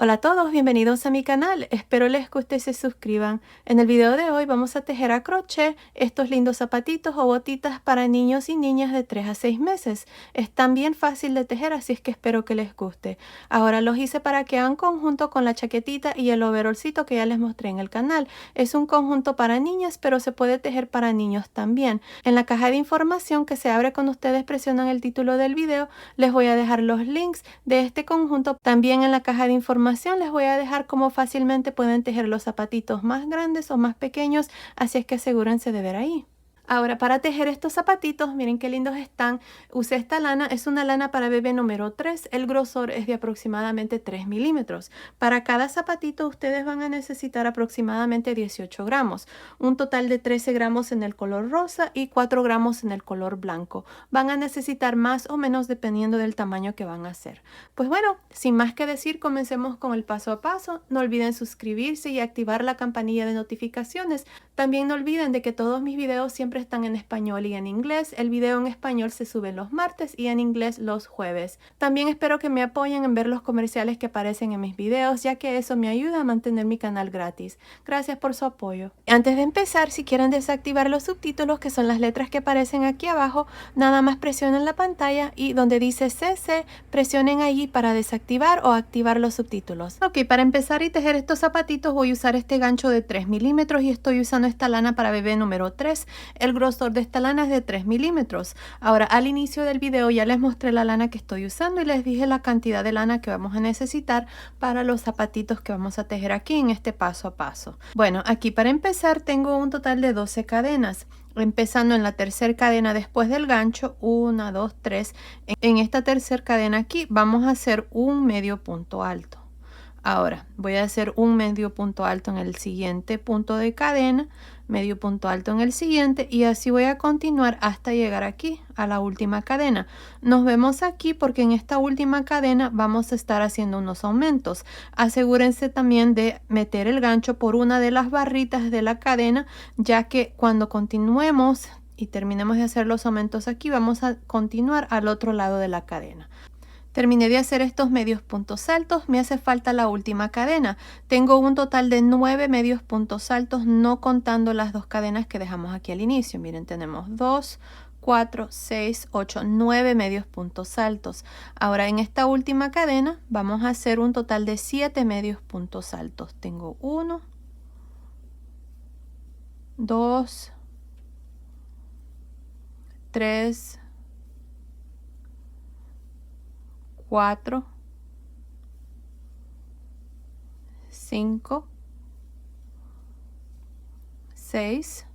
Hola a todos, bienvenidos a mi canal. Espero les guste y se suscriban. En el video de hoy vamos a tejer a crochet estos lindos zapatitos o botitas para niños y niñas de 3 a 6 meses. Están bien fácil de tejer, así es que espero que les guste. Ahora los hice para que hagan conjunto con la chaquetita y el overolcito que ya les mostré en el canal. Es un conjunto para niñas, pero se puede tejer para niños también. En la caja de información que se abre cuando ustedes presionan el título del video, les voy a dejar los links de este conjunto. También en la caja de información les voy a dejar cómo fácilmente pueden tejer los zapatitos más grandes o más pequeños, así es que asegúrense de ver ahí. Ahora, para tejer estos zapatitos, miren qué lindos están. Usé esta lana, es una lana para bebé número 3. El grosor es de aproximadamente 3 milímetros. Para cada zapatito ustedes van a necesitar aproximadamente 18 gramos. Un total de 13 gramos en el color rosa y 4 gramos en el color blanco. Van a necesitar más o menos dependiendo del tamaño que van a hacer. Pues bueno, sin más que decir, comencemos con el paso a paso. No olviden suscribirse y activar la campanilla de notificaciones. También no olviden de que todos mis videos siempre están en español y en inglés. El video en español se sube los martes y en inglés los jueves. También espero que me apoyen en ver los comerciales que aparecen en mis videos, ya que eso me ayuda a mantener mi canal gratis. Gracias por su apoyo. Antes de empezar, si quieren desactivar los subtítulos, que son las letras que aparecen aquí abajo, nada más presionen la pantalla y donde dice CC, presionen allí para desactivar o activar los subtítulos. Ok, para empezar y tejer estos zapatitos voy a usar este gancho de 3 milímetros y estoy usando esta lana para bebé número 3. El grosor de esta lana es de 3 milímetros. Ahora, al inicio del video ya les mostré la lana que estoy usando y les dije la cantidad de lana que vamos a necesitar para los zapatitos que vamos a tejer aquí en este paso a paso. Bueno, aquí para empezar tengo un total de 12 cadenas. Empezando en la tercera cadena después del gancho, 1, 2, 3. En esta tercera cadena aquí vamos a hacer un medio punto alto. Ahora voy a hacer un medio punto alto en el siguiente punto de cadena, medio punto alto en el siguiente y así voy a continuar hasta llegar aquí a la última cadena. Nos vemos aquí porque en esta última cadena vamos a estar haciendo unos aumentos. Asegúrense también de meter el gancho por una de las barritas de la cadena, ya que cuando continuemos y terminemos de hacer los aumentos aquí vamos a continuar al otro lado de la cadena. Terminé de hacer estos medios puntos altos, me hace falta la última cadena. Tengo un total de 9 medios puntos altos, no contando las dos cadenas que dejamos aquí al inicio. Miren, tenemos 2, 4, 6, 8, 9 medios puntos altos. Ahora en esta última cadena vamos a hacer un total de 7 medios puntos altos. Tengo 1, 2, 3, 4, 5, 6,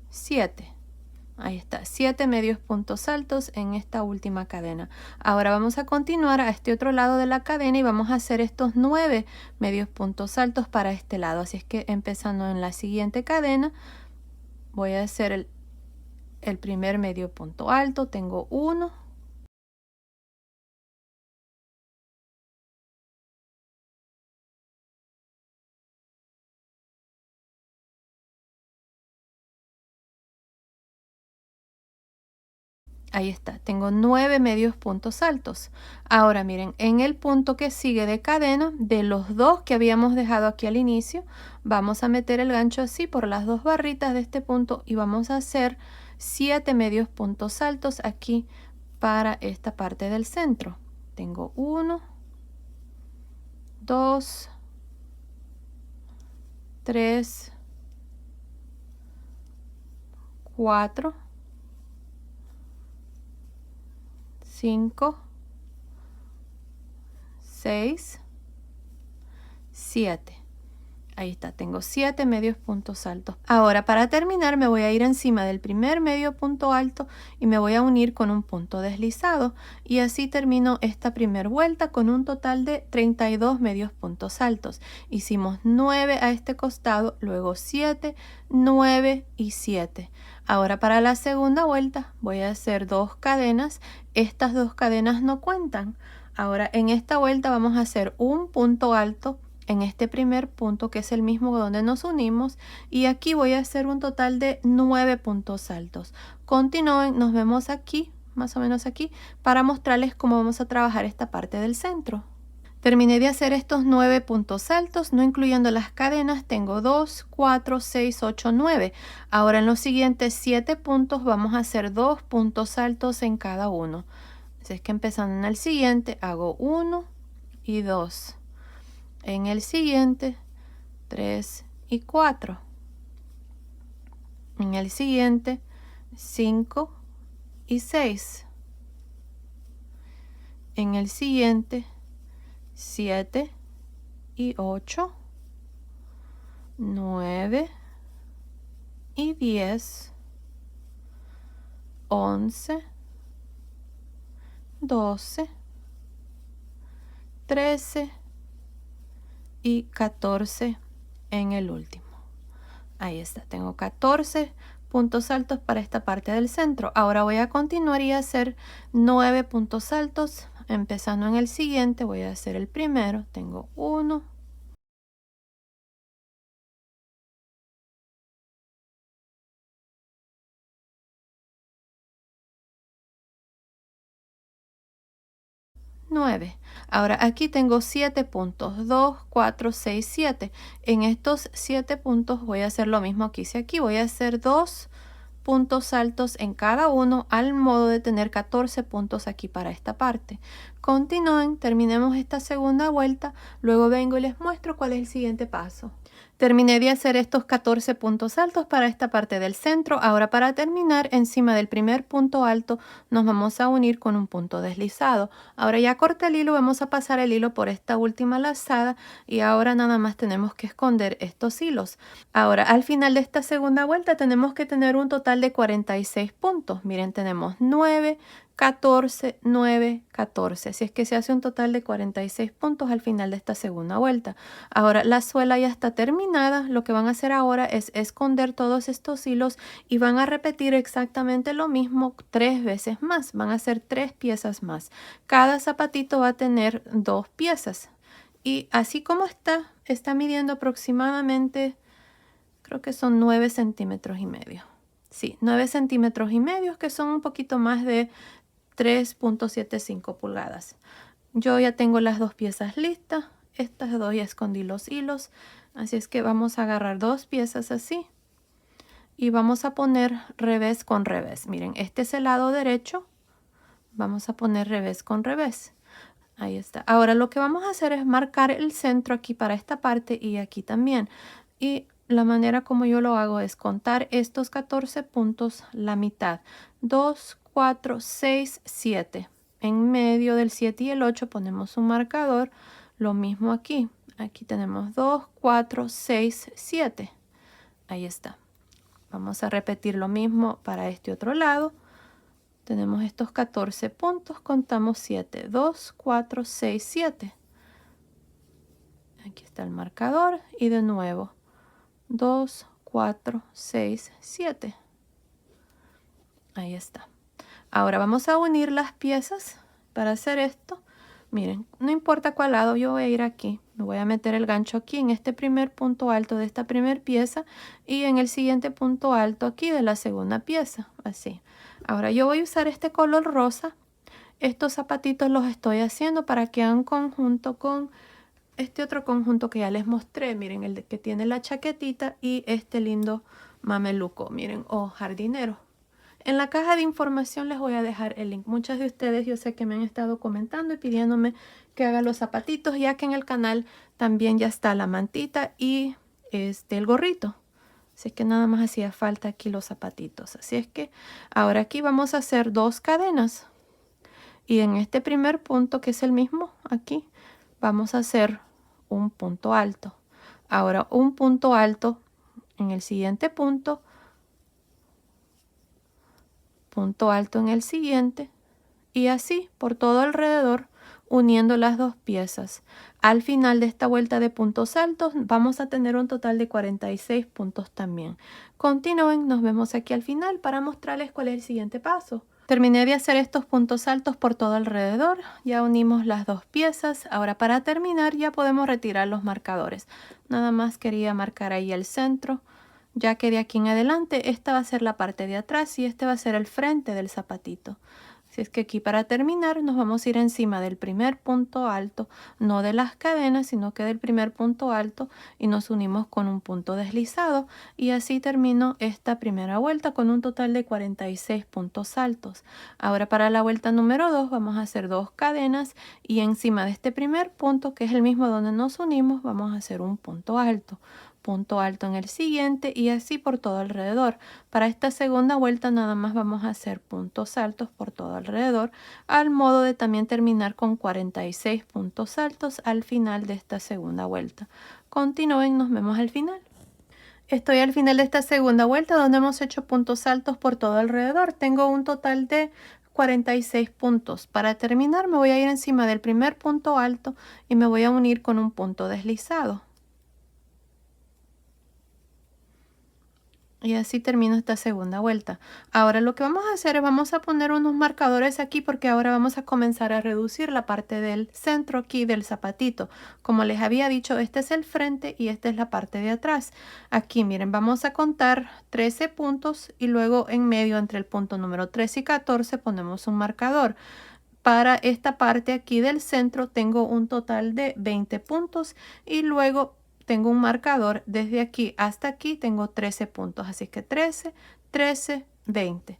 7. Ahí está, 7 medios puntos altos en esta última cadena. Ahora vamos a continuar a este otro lado de la cadena y vamos a hacer estos 9 medios puntos altos para este lado. Así es que empezando en la siguiente cadena, voy a hacer el primer medio punto alto. Tengo 1. Ahí está, tengo 9 medios puntos altos. Ahora miren, en el punto que sigue de cadena, de los dos que habíamos dejado aquí al inicio, vamos a meter el gancho así por las dos barritas de este punto y vamos a hacer 7 medios puntos altos aquí para esta parte del centro. Tengo 1, 2, 3, 4, 5, 6, 7. Ahí está, tengo 7 medios puntos altos. Ahora para terminar me voy a ir encima del primer medio punto alto y me voy a unir con un punto deslizado y así termino esta primera vuelta con un total de 32 medios puntos altos. Hicimos 9 a este costado, luego 7, 9 y 7. Ahora para la segunda vuelta voy a hacer 2 cadenas. Estas 2 cadenas no cuentan. Ahora en esta vuelta vamos a hacer un punto alto en este primer punto, que es el mismo donde nos unimos, y aquí voy a hacer un total de 9 puntos altos. Continúen, nos vemos aquí, más o menos aquí, para mostrarles cómo vamos a trabajar esta parte del centro. Terminé de hacer estos 9 puntos altos, no incluyendo las cadenas. Tengo 2, 4, 6, 8, 9. Ahora en los siguientes 7 puntos vamos a hacer 2 puntos altos en cada uno. Así es que empezando en el siguiente hago 1 y 2. En el siguiente 3 y 4. En el siguiente 5 y 6. En el siguiente 7 y 8, 9 y 10, 11, 12, 13 y 14 en el último. Ahí está, tengo 14 puntos altos para esta parte del centro. Ahora voy a continuar y hacer 9 puntos altos. Empezando en el siguiente, voy a hacer el primero. Tengo 1, 9. Ahora aquí tengo 7 puntos, 2, 4, 6, 7. En estos 7 puntos voy a hacer lo mismo que hice aquí. Voy a hacer 2 puntos altos en cada uno, al modo de tener 14 puntos aquí para esta parte. Continúen, terminemos esta segunda vuelta, luego vengo y les muestro cuál es el siguiente paso. Terminé de hacer estos 14 puntos altos para esta parte del centro. Ahora, para terminar, encima del primer punto alto nos vamos a unir con un punto deslizado. Ahora ya corté el hilo, vamos a pasar el hilo por esta última lazada y ahora nada más tenemos que esconder estos hilos. Ahora, al final de esta segunda vuelta tenemos que tener un total de 46 puntos. Miren, tenemos 9, 14, 9, 14. Así es que se hace un total de 46 puntos al final de esta segunda vuelta. Ahora la suela ya está terminada. Lo que van a hacer ahora es esconder todos estos hilos y van a repetir exactamente lo mismo 3 veces más. Van a hacer 3 piezas más. Cada zapatito va a tener 2 piezas. Y así como está midiendo aproximadamente, creo que son 9 centímetros y medio. Sí, 9 centímetros y medio, que son un poquito más de 3.75 pulgadas. Yo ya tengo las 2 piezas listas. Estas 2 ya escondí los hilos. Así es que vamos a agarrar 2 piezas así. Y vamos a poner revés con revés. Miren, este es el lado derecho. Vamos a poner revés con revés. Ahí está. Ahora lo que vamos a hacer es marcar el centro aquí para esta parte y aquí también. Y la manera como yo lo hago es contar estos 14 puntos la mitad. 2, 4, 6, 7. En medio del 7 y el 8 ponemos un marcador. Lo mismo aquí. Aquí tenemos 2, 4, 6, 7. Ahí está. Vamos a repetir lo mismo para este otro lado. Tenemos estos 14 puntos. Contamos 7. 2, 4, 6, 7. Aquí está el marcador. Y de nuevo. 2, 4, 6, 7. Ahí está. Ahora vamos a unir las piezas para hacer esto. Miren, no importa cuál lado, yo voy a ir aquí. Me voy a meter el gancho aquí en este primer punto alto de esta primera pieza y en el siguiente punto alto aquí de la segunda pieza. Así. Ahora yo voy a usar este color rosa. Estos zapatitos los estoy haciendo para que hagan conjunto con este otro conjunto que ya les mostré. Miren, el que tiene la chaquetita y este lindo mameluco. Miren, o jardinero. En la caja de información les voy a dejar el link. Muchas de ustedes yo sé que me han estado comentando y pidiéndome que haga los zapatitos, ya que en el canal también ya está la mantita y el gorrito. Así es que nada más hacía falta aquí los zapatitos. Así es que ahora aquí vamos a hacer 2 cadenas. Y en este primer punto, que es el mismo aquí, vamos a hacer un punto alto. Ahora un punto alto en el siguiente punto. Punto alto en el siguiente y así por todo alrededor uniendo las 2 piezas. Al final de esta vuelta de puntos altos vamos a tener un total de 46 puntos también. Continúen, nos vemos aquí al final para mostrarles cuál es el siguiente paso. Terminé de hacer estos puntos altos por todo alrededor, ya unimos las 2 piezas. Ahora para terminar ya podemos retirar los marcadores. Nada más quería marcar ahí el centro, ya que de aquí en adelante esta va a ser la parte de atrás y este va a ser el frente del zapatito. Así es que aquí para terminar nos vamos a ir encima del primer punto alto, no de las cadenas, sino que del primer punto alto, y nos unimos con un punto deslizado, y así termino esta primera vuelta con un total de 46 puntos altos. Ahora para la vuelta número 2 vamos a hacer 2 cadenas y encima de este primer punto, que es el mismo donde nos unimos, vamos a hacer un punto alto en el siguiente y así por todo alrededor. Para esta segunda vuelta nada más vamos a hacer puntos altos por todo alrededor, al modo de también terminar con 46 puntos altos al final de esta segunda vuelta. Continúen, nos vemos al final. Estoy al final de esta segunda vuelta donde hemos hecho puntos altos por todo alrededor. Tengo un total de 46 puntos. Para terminar me voy a ir encima del primer punto alto y me voy a unir con un punto deslizado. Y así termino esta segunda vuelta. Ahora lo que vamos a hacer es vamos a poner unos marcadores aquí porque ahora vamos a comenzar a reducir la parte del centro aquí del zapatito. Como les había dicho, este es el frente y esta es la parte de atrás. Aquí miren, vamos a contar 13 puntos y luego en medio entre el punto número 13 y 14 ponemos un marcador. Para esta parte aquí del centro tengo un total de 20 puntos y luego tengo un marcador desde aquí hasta aquí, tengo 13 puntos, así que 13, 13, 20.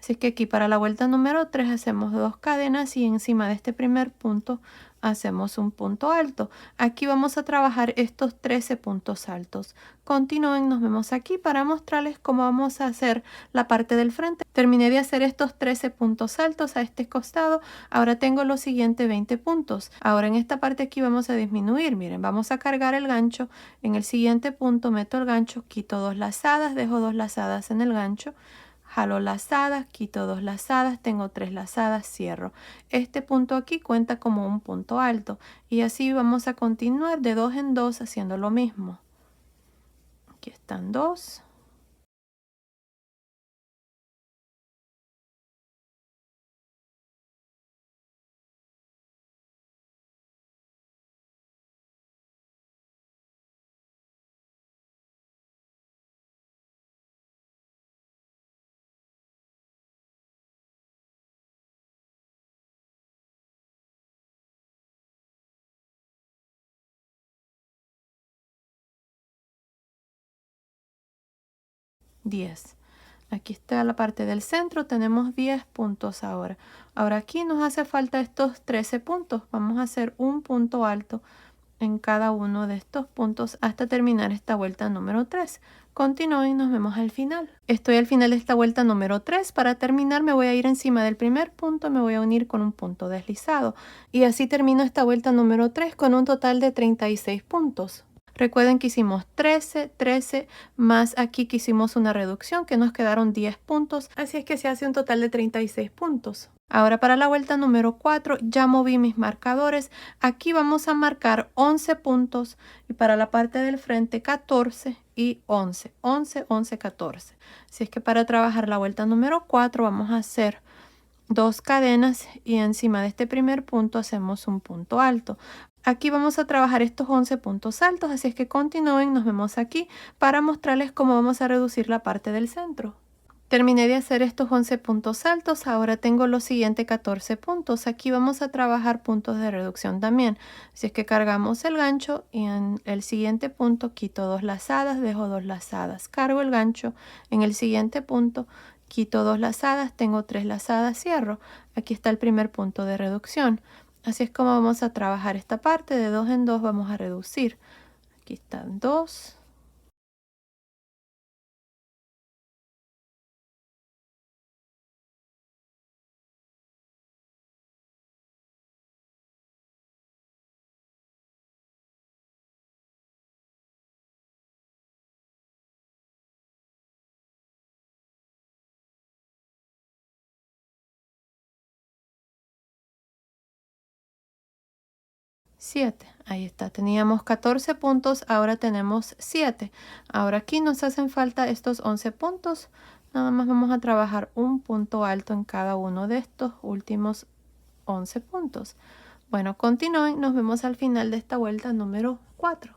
Así que aquí para la vuelta número 3 hacemos 2 cadenas y encima de este primer punto hacemos un punto alto. Aquí vamos a trabajar estos 13 puntos altos. Continúen, nos vemos aquí para mostrarles cómo vamos a hacer la parte del frente. Terminé de hacer estos 13 puntos altos a este costado. Ahora tengo los siguientes 20 puntos. Ahora en esta parte aquí vamos a disminuir. Miren, vamos a cargar el gancho. En el siguiente punto meto el gancho, quito 2 lazadas, dejo 2 lazadas en el gancho. Jalo lazadas, quito 2 lazadas, tengo 3 lazadas, cierro. Este punto aquí cuenta como un punto alto y así vamos a continuar de 2 en 2 haciendo lo mismo. Aquí están 2. Diez. Aquí está la parte del centro, tenemos 10 puntos ahora. Ahora aquí nos hace falta estos 13 puntos. Vamos a hacer un punto alto en cada uno de estos puntos hasta terminar esta vuelta número 3. Continúen, nos vemos al final. Estoy al final de esta vuelta número 3. Para terminar me voy a ir encima del primer punto, me voy a unir con un punto deslizado. Y así termino esta vuelta número 3 con un total de 36 puntos. Recuerden que hicimos 13, 13, más aquí que hicimos una reducción que nos quedaron 10 puntos, así es que se hace un total de 36 puntos. Ahora para la vuelta número 4 ya moví mis marcadores. Aquí vamos a marcar 11 puntos y para la parte del frente 14 y 11, 11, 11, 14. Así es que para trabajar la vuelta número 4 vamos a hacer 2 cadenas y encima de este primer punto hacemos un punto alto. Aquí vamos a trabajar estos 11 puntos altos, así es que continúen, nos vemos aquí para mostrarles cómo vamos a reducir la parte del centro. Terminé de hacer estos 11 puntos altos, ahora tengo los siguientes 14 puntos. Aquí vamos a trabajar puntos de reducción también. Así es que cargamos el gancho y en el siguiente punto quito 2 lazadas, dejo 2 lazadas. Cargo el gancho, en el siguiente punto quito 2 lazadas, tengo 3 lazadas, cierro. Aquí está el primer punto de reducción. Así es como vamos a trabajar esta parte, de 2 en 2 vamos a reducir. Aquí están 2. Siete, ahí está, teníamos 14 puntos, ahora tenemos 7. Ahora aquí nos hacen falta estos 11 puntos, nada más vamos a trabajar un punto alto en cada uno de estos últimos 11 puntos. Bueno, continúen, nos vemos al final de esta vuelta número 4.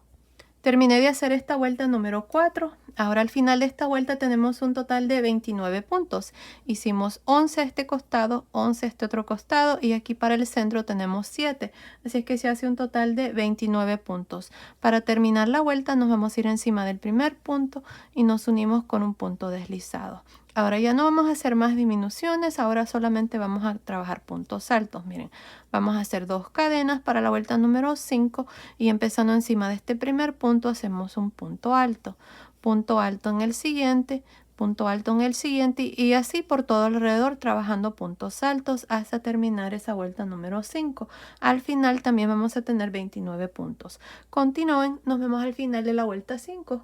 Terminé de hacer esta vuelta número 4 Ahora al final de esta vuelta tenemos un total de 29 puntos. Hicimos 11 a este costado, 11 a este otro costado y aquí para el centro tenemos 7. Así es que se hace un total de 29 puntos. Para terminar la vuelta nos vamos a ir encima del primer punto y nos unimos con un punto deslizado. Ahora ya no vamos a hacer más disminuciones, ahora solamente vamos a trabajar puntos altos. Miren, vamos a hacer 2 cadenas para la vuelta número 5 y empezando encima de este primer punto hacemos un punto alto en el siguiente, punto alto en el siguiente y así por todo alrededor trabajando puntos altos hasta terminar esa vuelta número 5. Al final también vamos a tener 29 puntos. Continúen, nos vemos al final de la vuelta 5.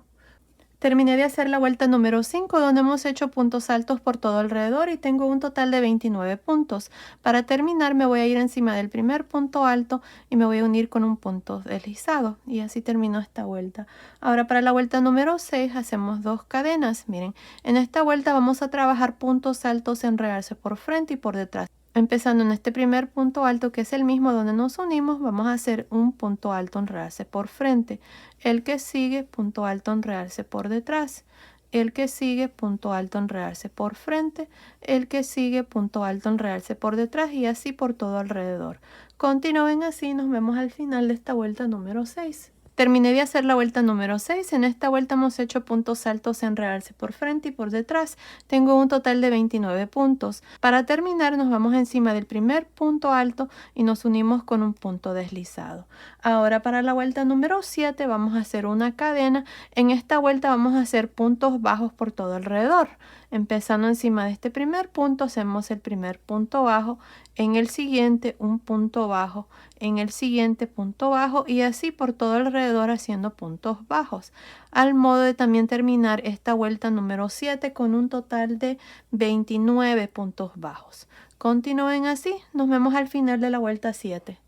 Terminé de hacer la vuelta número 5 donde hemos hecho puntos altos por todo alrededor y tengo un total de 29 puntos. Para terminar me voy a ir encima del primer punto alto y me voy a unir con un punto deslizado y así termino esta vuelta. Ahora para la vuelta número 6 hacemos 2 cadenas. Miren, en esta vuelta vamos a trabajar puntos altos en realce por frente y por detrás. Empezando en este primer punto alto que es el mismo donde nos unimos, vamos a hacer un punto alto en realce por frente. El que sigue, punto alto en realce por detrás. El que sigue, punto alto en realce por frente. El que sigue, punto alto en realce por detrás y así por todo alrededor. Continúen así, nos vemos al final de esta vuelta número 6. Terminé de hacer la vuelta número 6. En esta vuelta hemos hecho puntos altos en realce por frente y por detrás. Tengo un total de 29 puntos. Para terminar nos vamos encima del primer punto alto y nos unimos con un punto deslizado. Ahora para la vuelta número 7 vamos a hacer una cadena. En esta vuelta vamos a hacer puntos bajos por todo alrededor. Empezando encima de este primer punto hacemos el primer punto bajo, en el siguiente un punto bajo, en el siguiente punto bajo y así por todo alrededor haciendo puntos bajos. Al modo de también terminar esta vuelta número 7 con un total de 29 puntos bajos. Continúen así, nos vemos al final de la vuelta 7.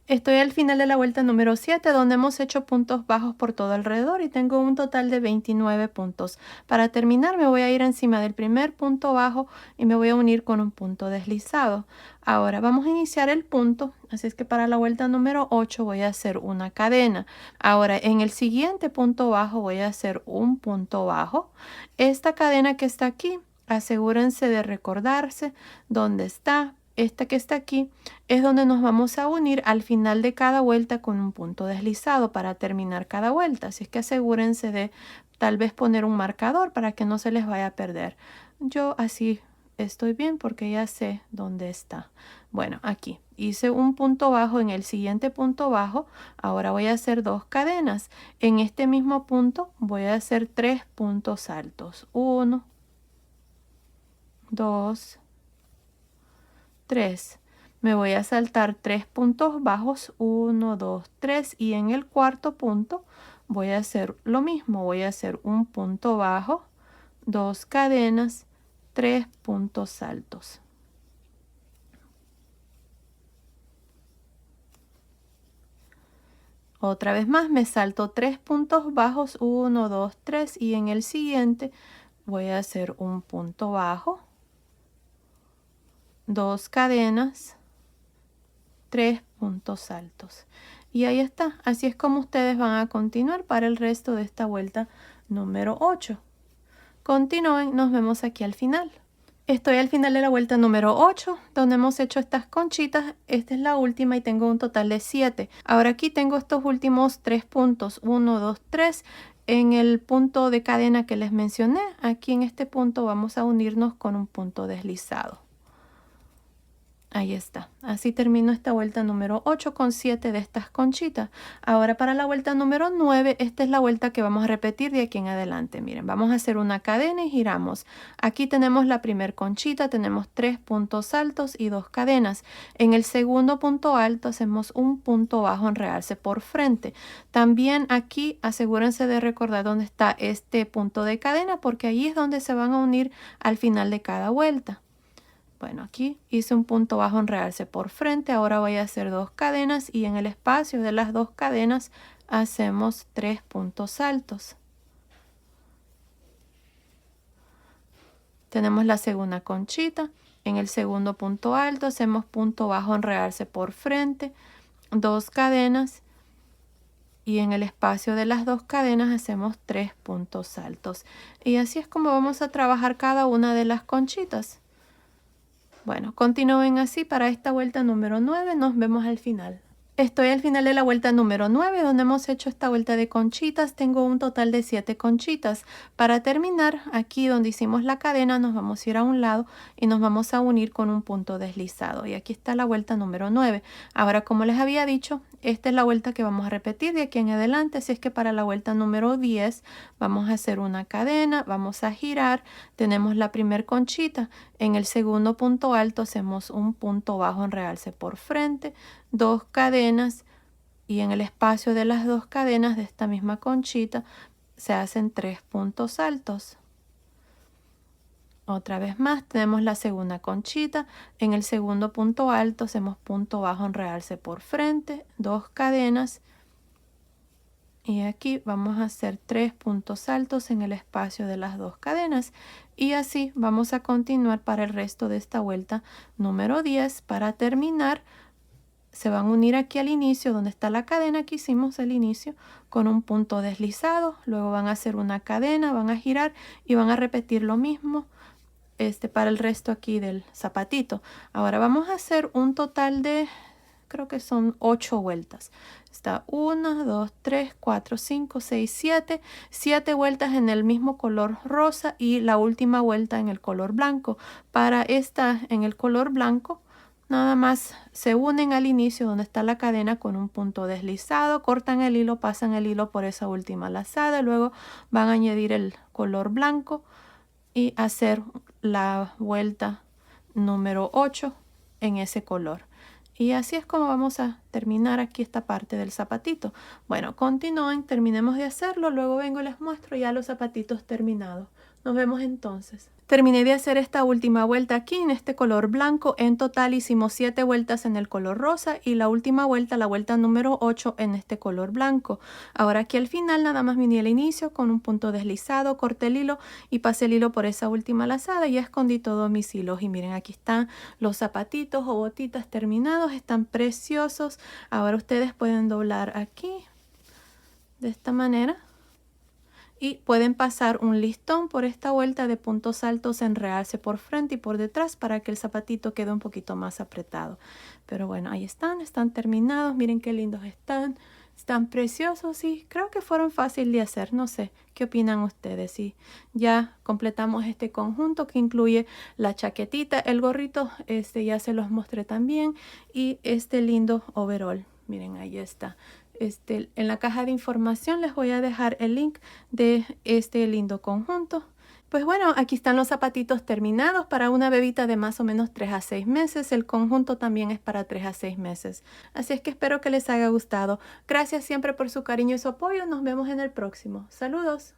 Estoy al final de la vuelta número 7 donde hemos hecho puntos bajos por todo alrededor y tengo un total de 29 puntos. Para terminar me voy a ir encima del primer punto bajo y me voy a unir con un punto deslizado. Ahora vamos a iniciar el punto, así es que para la vuelta número 8 voy a hacer una cadena. Ahora en el siguiente punto bajo voy a hacer un punto bajo. Esta cadena que está aquí, asegúrense de recordarse dónde está. Esta que está aquí es donde nos vamos a unir al final de cada vuelta con un punto deslizado para terminar cada vuelta. Así es que asegúrense de tal vez poner un marcador para que no se les vaya a perder. Yo así estoy bien porque ya sé dónde está. Bueno, aquí hice un punto bajo en el siguiente punto bajo. Ahora voy a hacer 2 cadenas. En este mismo punto voy a hacer 3 puntos altos. 1, 2, 3. Me voy a saltar 3 puntos bajos, 1, 2, 3 y en el cuarto punto voy a hacer lo mismo, voy a hacer un punto bajo, 2 cadenas, 3 puntos altos. Otra vez más me salto 3 puntos bajos, 1, 2, 3 y en el siguiente voy a hacer un punto bajo, 2 cadenas, 3 puntos altos. Y ahí está, así es como ustedes van a continuar para el resto de esta vuelta número 8. Continúen, nos vemos aquí al final. Estoy al final de la vuelta número 8, donde hemos hecho estas conchitas. Esta es la última y tengo un total de 7. Ahora aquí tengo estos últimos 3 puntos, 1, 2, 3. En el punto de cadena que les mencioné, aquí en este punto vamos a unirnos con un punto deslizado. Ahí está. Así termino esta vuelta número 8 con 7 de estas conchitas. Ahora para la vuelta número 9, esta es la vuelta que vamos a repetir de aquí en adelante. Miren, vamos a hacer una cadena y giramos. Aquí tenemos la primer conchita, tenemos 3 puntos altos y 2 cadenas. En el segundo punto alto hacemos un punto bajo en realce por frente. También aquí asegúrense de recordar dónde está este punto de cadena porque ahí es donde se van a unir al final de cada vuelta. Bueno, aquí hice un punto bajo en realce por frente. Ahora voy a hacer 2 cadenas y en el espacio de las 2 cadenas hacemos 3 puntos altos. Tenemos la segunda conchita. En el segundo punto alto hacemos punto bajo en realce por frente, 2 cadenas y en el espacio de las 2 cadenas hacemos 3 puntos altos. Y así es como vamos a trabajar cada una de las conchitas. Bueno, continúen así para esta vuelta número 9. Nos vemos al final. Estoy al final de la vuelta número 9, donde hemos hecho esta vuelta de conchitas. Tengo un total de 7 conchitas. Para terminar, aquí donde hicimos la cadena, nos vamos a ir a un lado y nos vamos a unir con un punto deslizado. Y aquí está la vuelta número 9. Ahora, como les había dicho, esta es la vuelta que vamos a repetir de aquí en adelante. Así es que para la vuelta número 10 vamos a hacer una cadena, vamos a girar. Tenemos la primer conchita. En el segundo punto alto hacemos un punto bajo en realce por frente, 2 cadenas, y en el espacio de las 2 cadenas de esta misma conchita se hacen 3 puntos altos. Otra vez más tenemos la segunda conchita. En el segundo punto alto hacemos punto bajo en realce por frente, 2 cadenas, y aquí vamos a hacer 3 puntos altos en el espacio de las 2 cadenas, y así vamos a continuar para el resto de esta vuelta número 10. Para terminar, se van a unir aquí al inicio donde está la cadena que hicimos al inicio con un punto deslizado. Luego van a hacer una cadena, van a girar y van a repetir lo mismo para el resto aquí del zapatito. Ahora vamos a hacer un total de, creo que son 8 vueltas. Está 1, 2, 3, 4, 5, 6, 7. 7 vueltas en el mismo color rosa y la última vuelta en el color blanco. Para esta en el color blanco, nada más se unen al inicio donde está la cadena con un punto deslizado, cortan el hilo, pasan el hilo por esa última lazada, y luego van a añadir el color blanco y hacer la vuelta número 8 en ese color. Y así es como vamos a terminar aquí esta parte del zapatito. Bueno, continúen, terminemos de hacerlo, luego vengo y les muestro ya los zapatitos terminados. Nos vemos entonces. Terminé de hacer esta última vuelta aquí en este color blanco. En total hicimos 7 vueltas en el color rosa y la última vuelta, la vuelta número 8 en este color blanco. Ahora aquí al final nada más vine al inicio con un punto deslizado, corté el hilo y pasé el hilo por esa última lazada y ya escondí todos mis hilos. Y miren, aquí están los zapatitos o botitas terminados, están preciosos. Ahora ustedes pueden doblar aquí de esta manera. Y pueden pasar un listón por esta vuelta de puntos altos en realce por frente y por detrás para que el zapatito quede un poquito más apretado. Pero bueno, ahí están terminados. Miren qué lindos están. Están preciosos y creo que fueron fáciles de hacer. No sé, ¿qué opinan ustedes? Y ya completamos este conjunto que incluye la chaquetita, el gorrito, ya se los mostré también, y este lindo overall. Miren, ahí está. En la caja de información les voy a dejar el link de este lindo conjunto. Pues bueno, aquí están los zapatitos terminados para una bebita de más o menos 3 a 6 meses. El conjunto también es para 3 a 6 meses. Así es que espero que les haya gustado. Gracias siempre por su cariño y su apoyo. Nos vemos en el próximo. Saludos.